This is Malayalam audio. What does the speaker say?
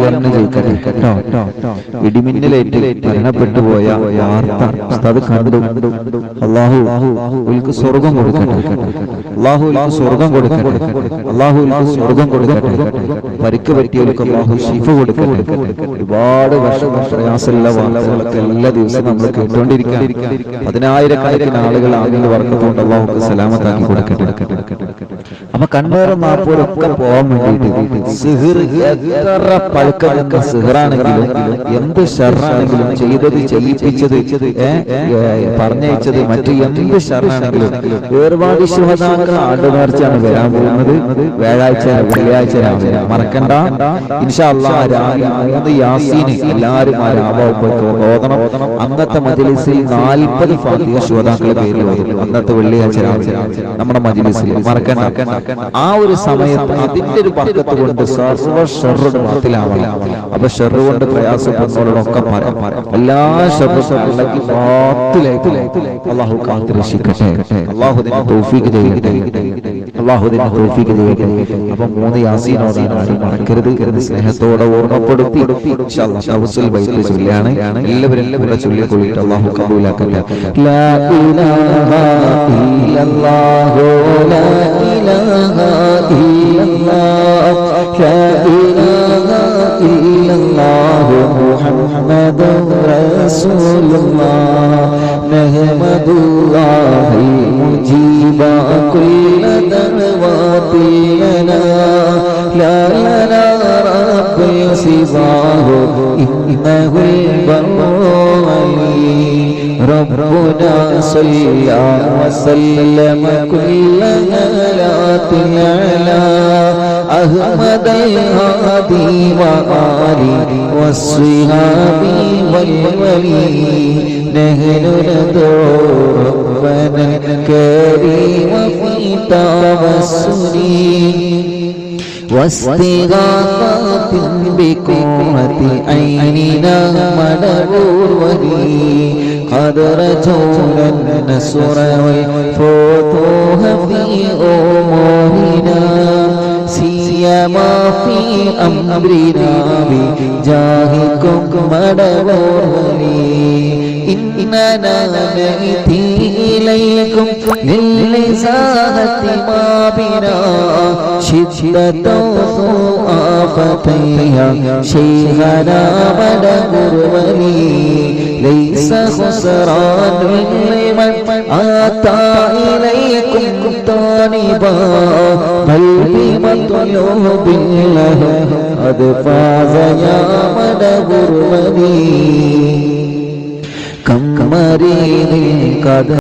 ക്ലിയറിന് ചോദിക്കട്ടെ കേട്ടോ. ഇടിമിന്നലേറ്റ് മരണപ്പെട്ടു പോയ വാർത്ത അത് കണ്ടു. അള്ളാഹു ഉൽക്ക് സ്വർഗം കൊടുക്കട്ടെ, അള്ളാഹു ഉൽക്ക് സ്വർഗം കൊടുക്കട്ടെ, അള്ളാഹു ഉൽക്ക് സ്വർഗം കൊടുക്കട്ടെ. പരിക്ക് പറ്റിയവർക്ക് അള്ളാഹു ശിഫ കൊടുക്കട്ടെ. ഒരുപാട് പ്രയാസമുള്ള വാർത്തകളൊക്കെ എല്ലാ ദിവസവും നമ്മൾ കേട്ടുകൊണ്ടിരിക്കുകയാണ്. 10,000-കണക്കിന് ആളുകൾ ആദ്യം വർക്കത്തോണ്ട് അള്ളാഹു സലാമത്താക്കി കൊടുക്കട്ടെ. അപ്പൊ കണ്ണേറും നാപ്പോരൊക്കെ പോകാൻ വേണ്ടിയിട്ട് സിഹിർ എത്ര പഴക്കം സിഹിറാണെങ്കിലും എന്ത് ഷർറാണെങ്കിലും ചെയ്തത് ചെയ്യിപ്പിച്ചത് പറഞ്ഞയച്ചത് മറ്റു എന്ത് ഷർറാണെങ്കിലും ഒരുപാട് ശുഹദാക്കൾ ആണ്ടുനേർച്ചയാണ് വരാൻ പോകുന്നത്. വ്യാഴാഴ്ച വെള്ളിയാഴ്ച രാവിലെ മറക്കണ്ട. ഇൻഷാ അല്ലാഹ് രാവിലെ യാസീന് എല്ലാവരും ആ ഓതണം. അന്നത്തെ മജ്‌ലിസിൽ 40 ഫാത്തിഹ ശുഹദാക്കളുടെ പേരിൽ ഓതും. അന്നത്തെ വെള്ളിയാഴ്ച രാവിലെ നമ്മുടെ മജ്‌ലിസിൽ മറക്കണ്ട. ആ ഒരു സമയത്ത് അതിന്റെ ഒരു ബർക്കത്ത് കൊണ്ട് സർവ്വ ഷർറും ബാത്തിലാവണം. അപ്പൊ ഷർറ് കൊണ്ട് പ്രയാസപ്പെടുന്നവരോടൊക്കെ പറയാം, എല്ലാ ഷർറും അല്ലാഹു കാത്തുരക്ഷിക്കട്ടെ. അല്ലാഹു ഇതിന് തൗഫീഖ് ചെയ്യട്ടെ, അല്ലാഹു ഇതിന് തൗഫീഖ് ചെയ്യട്ടെ. അപ്പൊ 3 യാസീൻ ഓതാൻ മറക്കരുത്. സ്നേഹത്തോടെ ഓർമ്മപ്പെടുത്തി ഇൻഷാ അല്ലാഹ് തവസ്സുൽ ബൈത്ത് ചൊല്ലിയാണ് എല്ലാവരും കൂടെ ചൊല്ലിക്കൊള്ളിട്ട് അല്ലാഹു കബൂലാക്കട്ടെ. ലാ ഇലാഹ ഇല്ലല്ലാഹു ലാ ഇലാഹ ഇല്ലല്ലാഹ് ലാ ഇലാഹ ഇല്ലല്ലാഹു മുഹമ്മദുർ റസൂലുള്ളാഹ് നഹ്മദുല്ലാഹി മുജീബ കുല്ല ദഅവാതിനാ ലാ ലനാ റബ്ബു സിവാഹു ഇന്നഹുൽ ബർറു ربنا صلى وسلم كل هالات على أحمد الهادي وآله والصحاب والولي نحن ندعو ربنا الكريم في توسل واستغاثة بقرة عيننا مدعور ولي قد رجونا النصر والفتوح في أمورنا سيما في أمرنا بجاهكم مدعور ولي إننا نأتي إليكم للإزالة ما بنا شدة آفتيها شيخنا مدعور ولي ليس خسران لمن أتى إليكم طالبا بل بمطلوب له قد فاز يا مدعور ولي كم مريض قد